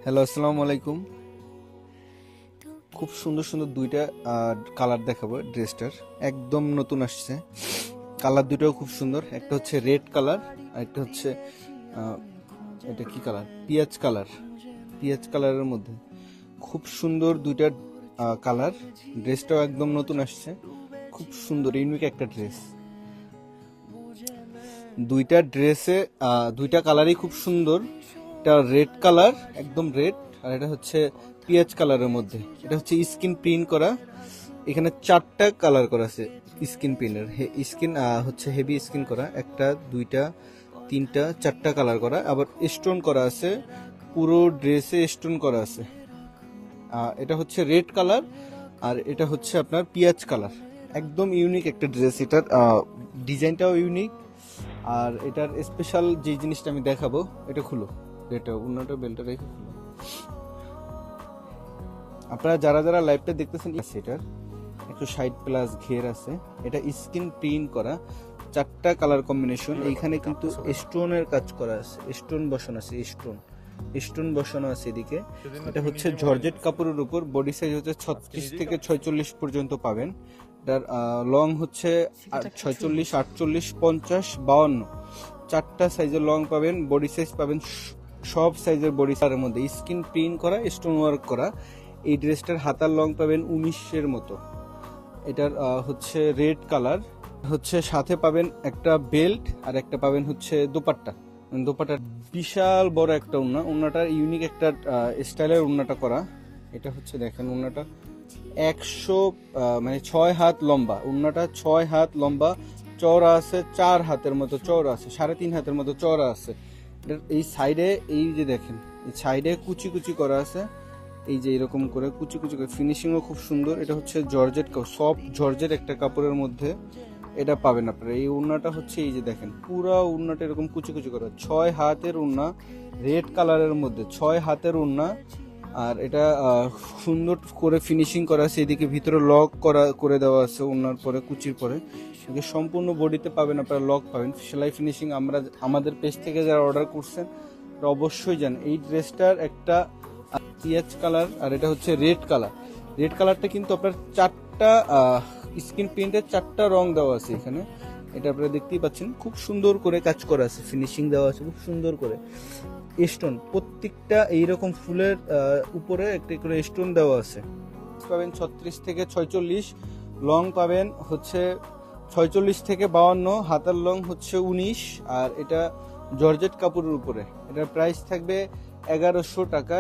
Hello, আসসালামু আলাইকুম। খুব সুন্দর সুন্দর দুইটা কালার দেখাবো ড্রেসটার। একদম নতুন আসছে, কালার দুটোও খুব সুন্দর। একটা হচ্ছে রেড কালার আর একটা হচ্ছে এটা কি কালার, পিঁয়াজ কালার। পিঁয়াজ কালারের মধ্যে খুব সুন্দর দুইটা কালার। ড্রেসটাও একদম নতুন আসছে, খুব সুন্দর ইউনিক একটা ড্রেস। দুইটা ড্রেসে দুইটা কালারই খুব সুন্দর। এটা রেড কালার, একদম রেড, আর এটা হচ্ছে পিঁয়াজ কালারের মধ্যে। এটা হচ্ছে স্কিন প্রিন্ট করা। এখানে চারটা কালার করা আছে স্কিন প্রিন্টের। স্কিন হচ্ছে হেভি স্কিন করা, একটা দুইটা তিনটা চারটা কালার করা। আবার স্টোন করা আছে, পুরো ড্রেসে স্টোন করা আছে। এটা হচ্ছে রেড কালার আর এটা হচ্ছে আপনার পিঁয়াজ কালার। একদম ইউনিক একটা ড্রেস। এটার ডিজাইনটাও ইউনিক। আর এটার স্পেশাল যে জিনিসটা আমি দেখাবো, এটা খুলো, এটা অন্যটা বেলটা রেখে খুলো। আপনারা যারা যারা লাইভটা দেখতেছেন, এটার 160+ ঘের আছে। এটা স্কিন প্রিন্ট করা, চারটা কালার কম্বিনেশন। এইখানে কিন্তু স্টোনের কাজ করা আছে, স্টোন বসানো আছে, স্টোন বসানো আছে এদিকে। এটা হচ্ছে জর্জেট কাপড়ের উপর। বডি সাইজ হচ্ছে 36 থেকে 46 পর্যন্ত পাবেন। এটার লং হচ্ছে 46, 48, 50, 52। চারটা সাইজের লং পাবেন, বডি সাইজ পাবেন সব সাইজের বডি সাইজের মধ্যে। স্কিন প্রিন্ট করা, স্টোন ওয়ার্ক করা। এই ড্রেসটার হাতার লং পাবেন 19-এর মতো। এটার হচ্ছে রেড কালার, হচ্ছে সাথে পাবেন একটা বেল্ট আর একটা পাবেন হচ্ছে দোপাট্টা। দোপাট্টা বিশাল বড় একটা উন্না, উন্নাটা ইউনিক একটা স্টাইলের উন্নাটা করা। এটা হচ্ছে দেখেন উন্নাটা 100 মানে 6 হাত লম্বা। উন্নাটা 6 হাত লম্বা, চওড়া আছে 4 হাতের মতো চওড়া আছে, 3.5 হাতের মতো চওড়া আছে। এই সাইডে এই যে দেখেন, এই সাইডে কুচি কুচি করা আছে, এই যে এরকম করে কুচি কুচি করে। ফিনিশিংও খুব সুন্দর। এটা হচ্ছে জর্জেট, সফট জর্জেট একটা কাপড়ের মধ্যে এটা পাবেন আপনারা। এই উন্নাটা হচ্ছে এই যে দেখেন, পুরো উন্নাটা এরকম কুচি কুচি করা। 6 হাতের উন্না, রেড কালারের মধ্যে 6 হাতের উন্না। আর এটা সুন্দর করে ফিনিশিং করা আছে। এদিকে ভিতরে লক করে দেওয়া আছে উন্নার পরে, কুচির পরে। সম্পূর্ণ বডিতে পাবেন আপনারা লক পাবেন, সেলাই ফিনিশিং। আমরা আমাদের পেজ থেকে যারা অর্ডার করছেন অবশ্যই জান এই ড্রেসটার একটা পিঁয়াজ কালার আর এটা হচ্ছে রেড কালার। রেড কালারটা কিন্তু আপনার চারটা স্কিন প্রিন্টের চারটা রং দেওয়া আছে এখানে। এটা আপনারা দেখতেই পাচ্ছেন, খুব সুন্দর করে কাজ করা আছে, ফিনিশিং দেওয়া আছে খুব সুন্দর করে। স্টোন প্রত্যেকটা এইরকম ফুলের উপরে একটা করে স্টোন দেওয়া আছে। পাবেন 36 থেকে 46, লং পাবেন হচ্ছে 46 থেকে 52, হাতার লং হচ্ছে 19। আর এটা জর্জেট কাপড়ের উপরে। এটার প্রাইস থাকবে 1100 টাকা।